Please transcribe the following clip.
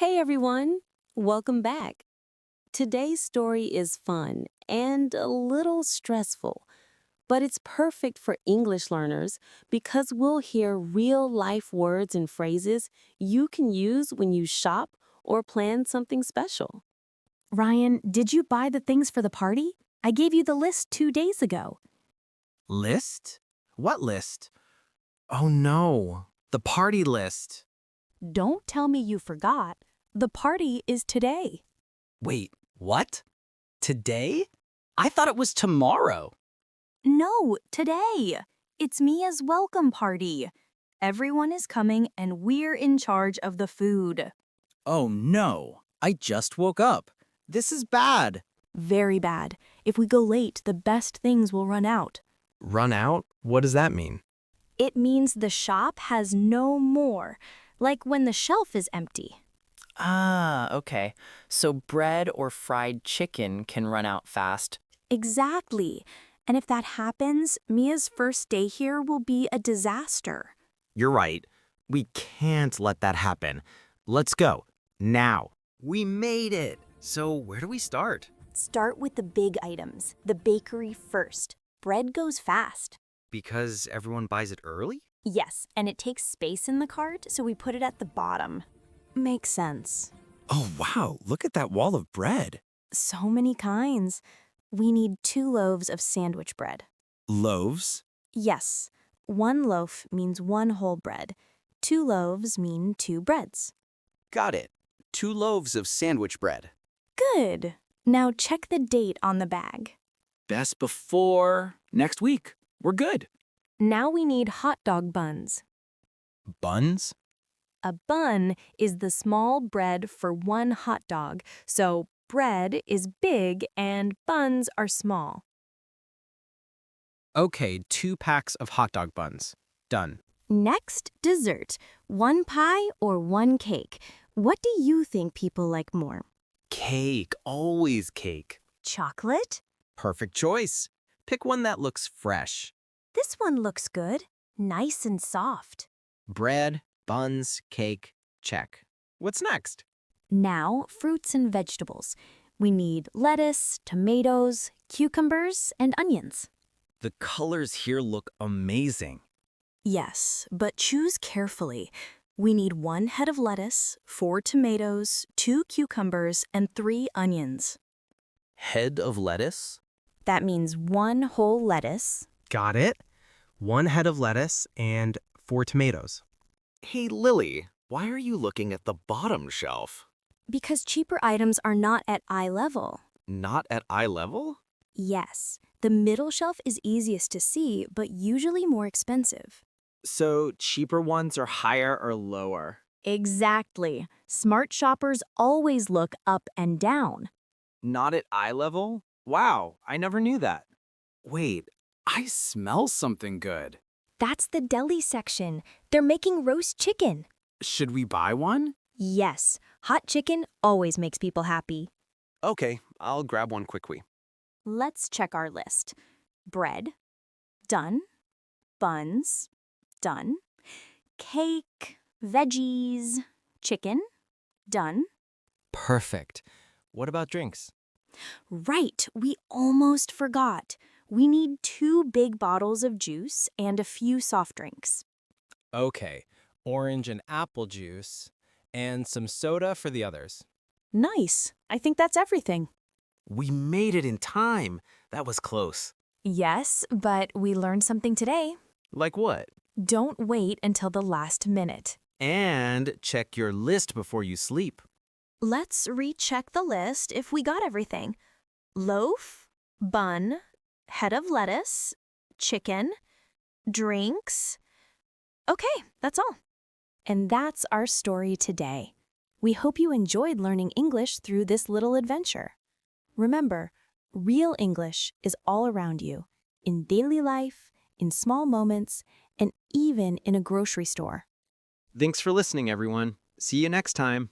Hey everyone, welcome back. Today's story is fun and a little stressful, but it's perfect for English learners because we'll hear real life words and phrases you can use when you shop or plan something special. Ryan, did you buy the things for the party? I gave you the list 2 days ago. List? What list? Oh no, the party list. Don't tell me you forgot. The party is today. Wait, what? Today? I thought it was tomorrow. No, today. It's Mia's welcome party. Everyone is coming and we're in charge of the food. Oh no, I just woke up. This is bad. Very bad. If we go late, the best things will run out. Run out? What does that mean? It means the shop has no more, like when the shelf is empty. Ah, okay. So bread or fried chicken can run out fast. Exactly. And if that happens, Mia's first day here will be a disaster. You're right. We can't let that happen. Let's go. Now. We made it. So where do we start? Start with the big items, the bakery first. Bread goes fast. Because everyone buys it early? Yes, and it takes space in the cart, so we put it at the bottom. Makes sense. Oh wow, look at that wall of bread. So many kinds. We need 2 loaves of sandwich bread. Loaves? Yes, 1 loaf means 1 whole bread. 2 loaves mean 2 breads. Got it. 2 loaves of sandwich bread. Good. Now check the date on the bag. Best before next week. We're good. Now we need hot dog buns. Buns? A bun is the small bread for 1 hot dog, so bread is big and buns are small. Okay, 2 packs of hot dog buns. Done. Next, dessert. 1 pie or 1 cake. What do you think people like more? Cake, always cake. Chocolate? Perfect choice. Pick one that looks fresh. This one looks good. Nice and soft. Bread, buns, cake, check. What's next? Now, fruits and vegetables. We need lettuce, tomatoes, cucumbers, and onions. The colors here look amazing. Yes, but choose carefully. We need 1 head of lettuce, 4 tomatoes, 2 cucumbers, and 3 onions. Head of lettuce? That means 1 whole lettuce. Got it. 1 head of lettuce and 4 tomatoes. Hey, Lily, why are you looking at the bottom shelf? Because cheaper items are not at eye level. Not at eye level? Yes, the middle shelf is easiest to see, but usually more expensive. So cheaper ones are higher or lower? Exactly. Smart shoppers always look up and down. Not at eye level? Wow, I never knew that. Wait, I smell something good. That's the deli section. They're making roast chicken. Should we buy one? Yes, hot chicken always makes people happy. Okay, I'll grab one quickly. Let's check our list. Bread, done. Buns, done. Cake, veggies, chicken, done. Perfect. What about drinks? Right, we almost forgot. We need 2 big bottles of juice and a few soft drinks. Okay, orange and apple juice, and some soda for the others. Nice. I think that's everything. We made it in time. That was close. Yes, but we learned something today. Like what? Don't wait until the last minute. And check your list before you sleep. Let's recheck the list if we got everything. Loaf, bun, head of lettuce, chicken, drinks. Okay, that's all. And that's our story today. We hope you enjoyed learning English through this little adventure. Remember, real English is all around you, in daily life, in small moments, and even in a grocery store. Thanks for listening, everyone. See you next time.